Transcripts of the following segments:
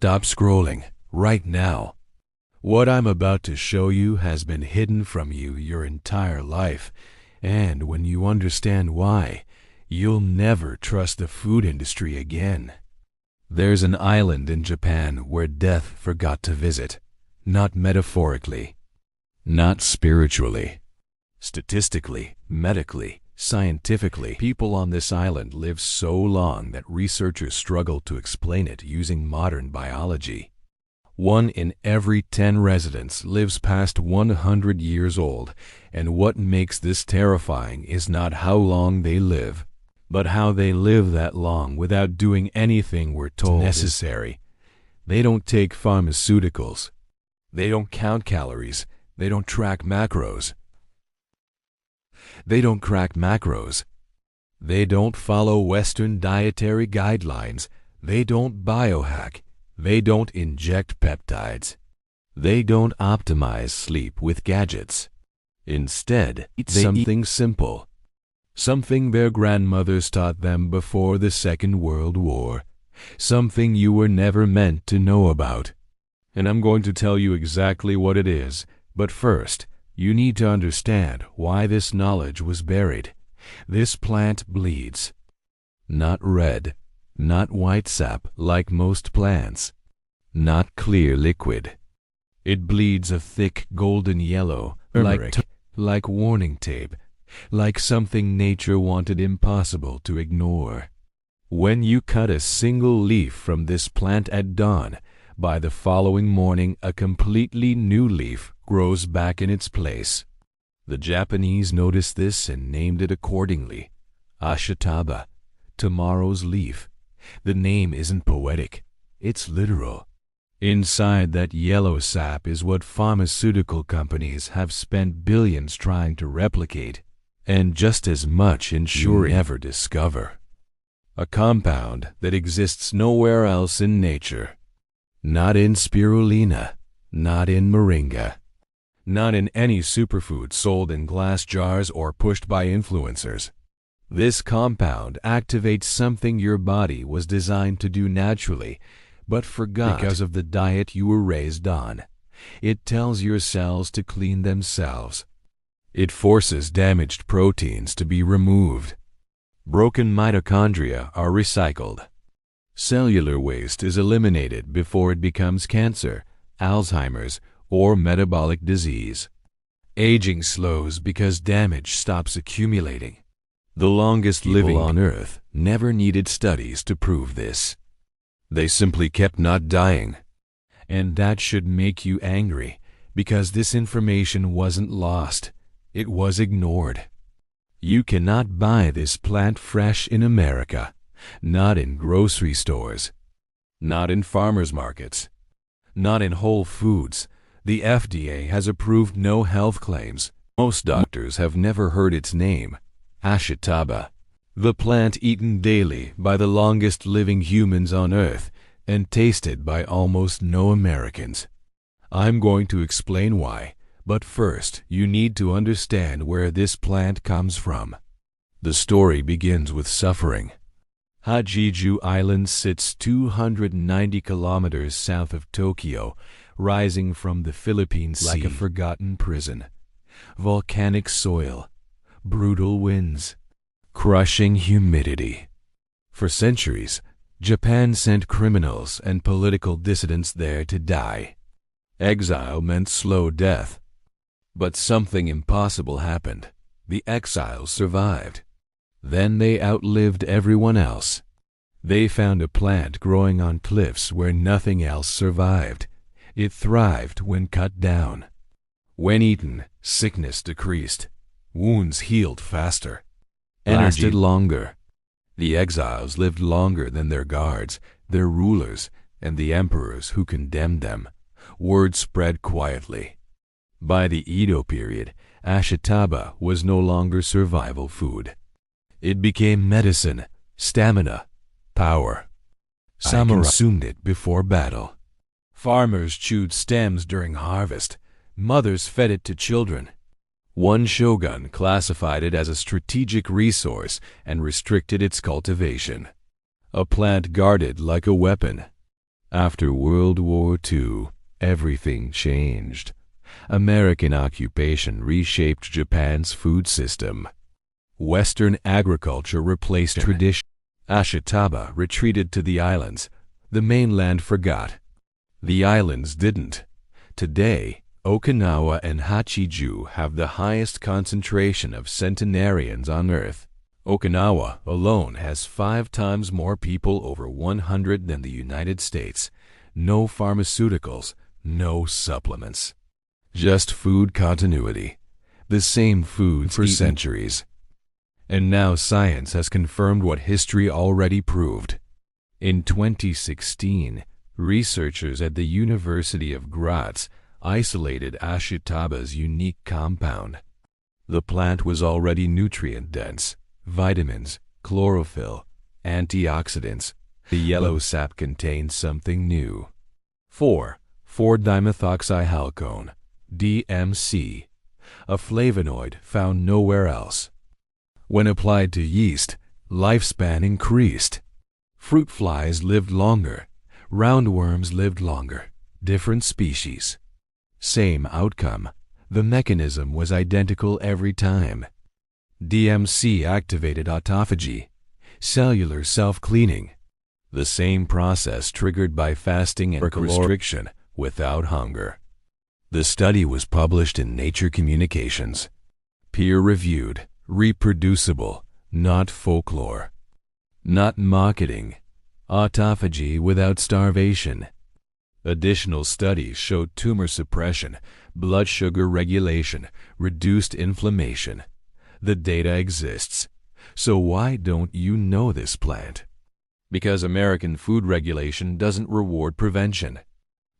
stop scrolling right now. What I'm about to show you has been hidden from you your entire life, and when you understand why, you'll never trust the food industry again. There's an island in Japan where death forgot to visit, not metaphorically, not spiritually. Statistically, medically, scientifically, people on this island live so long that researchers struggle to explain it using modern biology. 1 in every 10 residents lives past 100 years old, and what makes this terrifying is not how long they live, but how they live that long without doing anything we're told necessary. They don't take pharmaceuticals. They don't count calories. They don't track macros. They don't crack macros. They don't follow Western dietary guidelines. They don't biohack. They don't inject peptides. They don't optimize sleep with gadgets. Instead, they eat something simple. Something their grandmothers taught them before the Second World War. Something you were never meant to know about. And I'm going to tell you exactly what it is, but first, you need to understand why this knowledge was buried. This plant bleeds. Not red, not white sap like most plants, not clear liquid. It bleeds a thick golden yellow, like warning tape, like something nature wanted impossible to ignore. When you cut a single leaf from this plant at dawn, by the following morning a completely new leaf grows back in its place. The Japanese noticed this and named it accordingly. Ashitaba, tomorrow's leaf. The name isn't poetic, it's literal. Inside that yellow sap is what pharmaceutical companies have spent billions trying to replicate, and just as much ensuring never discover. A compound that exists nowhere else in nature. Not in spirulina, not in moringa, not in any superfood sold in glass jars or pushed by influencers. This compound activates something your body was designed to do naturally, but forgot because of the diet you were raised on. It tells your cells to clean themselves. It forces damaged proteins to be removed. Broken mitochondria are recycled. Cellular waste is eliminated before it becomes cancer, Alzheimer's, or metabolic disease. Aging slows because damage stops accumulating. The longest living on Earth never needed studies to prove this. They simply kept not dying. And that should make you angry, because this information wasn't lost. It was ignored. You cannot buy this plant fresh in America. Not in grocery stores, not in farmers markets, not in Whole Foods. The FDA has approved no health claims. Most doctors have never heard its name, Ashitaba, the plant eaten daily by the longest living humans on Earth and tasted by almost no Americans. I'm going to explain why, but first you need to understand where this plant comes from. The story begins with suffering. Hajiju Island sits 290 kilometers south of Tokyo, rising from the Philippine Sea like a forgotten prison. Volcanic soil, brutal winds, crushing humidity. For centuries, Japan sent criminals and political dissidents there to die. Exile meant slow death. But something impossible happened. The exiles survived. Then they outlived everyone else. They found a plant growing on cliffs where nothing else survived. It thrived when cut down. When eaten, sickness decreased. Wounds healed faster. Energy lasted longer. The exiles lived longer than their guards, their rulers, and the emperors who condemned them. Word spread quietly. By the Edo period, Ashitaba was no longer survival food. It became medicine, stamina, power. Samurai consumed it before battle. Farmers chewed stems during harvest. Mothers fed it to children. One shogun classified it as a strategic resource and restricted its cultivation. A plant guarded like a weapon. After World War II, everything changed. American occupation reshaped Japan's food system. Western agriculture replaced tradition. Ashitaba retreated to the islands. The mainland forgot. The islands didn't. Today, Okinawa and Hachiju have the highest concentration of centenarians on Earth. Okinawa alone has 5 times more people over 100 than the United States. No pharmaceuticals, no supplements. Just food continuity. The same foods for centuries. And now science has confirmed what history already proved. In 2016, researchers at the University of Graz isolated Ashitaba's unique compound. The plant was already nutrient-dense. Vitamins, chlorophyll, antioxidants. The yellow sap contained something new. 4,4-dimethoxyhalcone, DMC, a flavonoid found nowhere else. When applied to yeast, lifespan increased. Fruit flies lived longer. Roundworms lived longer. Different species. Same outcome. The mechanism was identical every time. DMC activated autophagy, cellular self-cleaning. The same process triggered by fasting and restriction without hunger. The study was published in Nature Communications. Peer-reviewed, reproducible, not folklore. Not marketing. Autophagy without starvation. Additional studies showed tumor suppression, blood sugar regulation, reduced inflammation. The data exists. So why don't you know this plant? Because American food regulation doesn't reward prevention.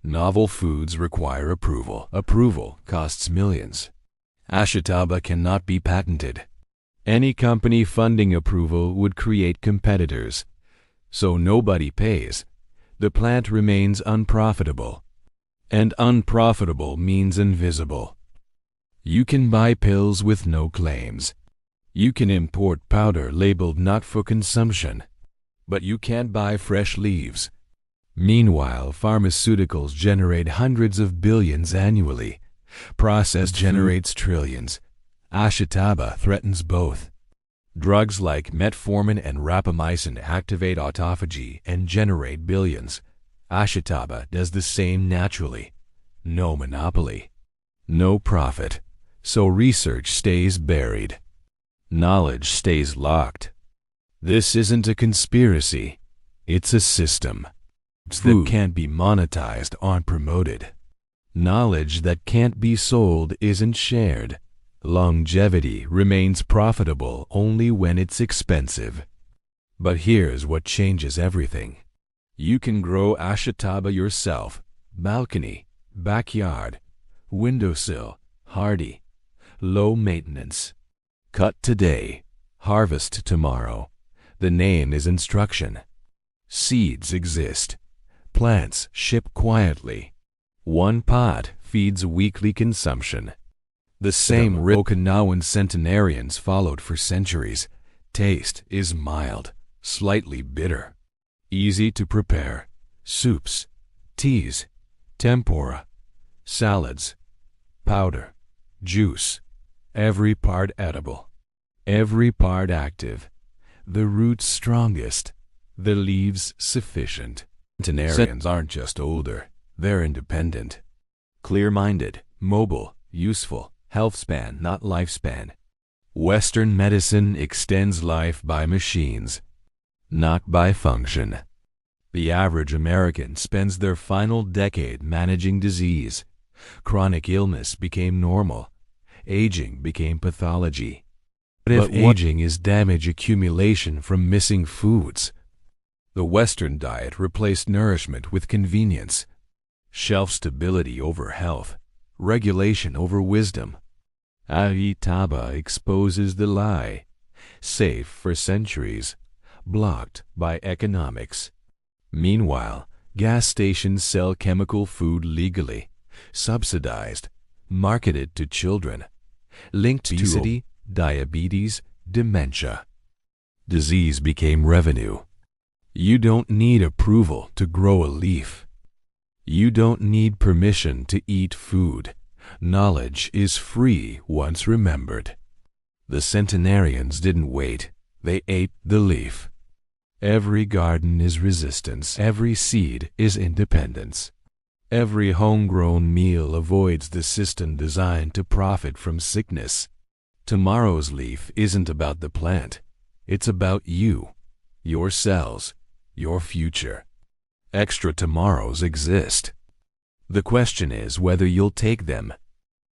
Novel foods require approval. Approval costs millions. Ashitaba cannot be patented. Any company funding approval would create competitors. So nobody pays. The plant remains unprofitable. And unprofitable means invisible. You can buy pills with no claims. You can import powder labeled not for consumption. But you can't buy fresh leaves. Meanwhile, pharmaceuticals generate hundreds of billions annually. Processed generates trillions. Ashitaba threatens both. Drugs like metformin and rapamycin activate autophagy and generate billions. Ashitaba does the same naturally. No monopoly. No profit. So research stays buried. Knowledge stays locked. This isn't a conspiracy. It's a system. That can't be monetized or promoted. Knowledge that can't be sold isn't shared. Longevity remains profitable only when it's expensive. But here's what changes everything. You can grow Ashitaba yourself. Balcony, backyard, windowsill, hardy, low maintenance. Cut today, harvest tomorrow. The name is instruction. Seeds exist. Plants ship quietly. One pot feeds weekly consumption. The same Okinawan centenarians followed for centuries. Taste is mild, slightly bitter. Easy to prepare. Soups, teas, tempura, salads, powder, juice. Every part edible. Every part active. The roots strongest. The leaves sufficient. Centenarians aren't just older. They're independent. Clear-minded, mobile, useful. Health span, not lifespan. Western medicine extends life by machines, not by function. The average American spends their final decade managing disease. Chronic illness became normal. Aging became pathology. But if aging is damage accumulation from missing foods, the Western diet replaced nourishment with convenience. Shelf stability over health. Regulation over wisdom. Ashitaba exposes the lie. Safe for centuries. Blocked by economics. Meanwhile, gas stations sell chemical food legally. Subsidized. Marketed to children. Linked to obesity, diabetes, dementia. Disease became revenue. You don't need approval to grow a leaf. You don't need permission to eat food. Knowledge is free once remembered. The centenarians didn't wait. They ate the leaf. Every garden is resistance. Every seed is independence. Every homegrown meal avoids the system designed to profit from sickness. Tomorrow's leaf isn't about the plant. It's about you, your cells, your future. Extra tomorrows exist. The question is whether you'll take them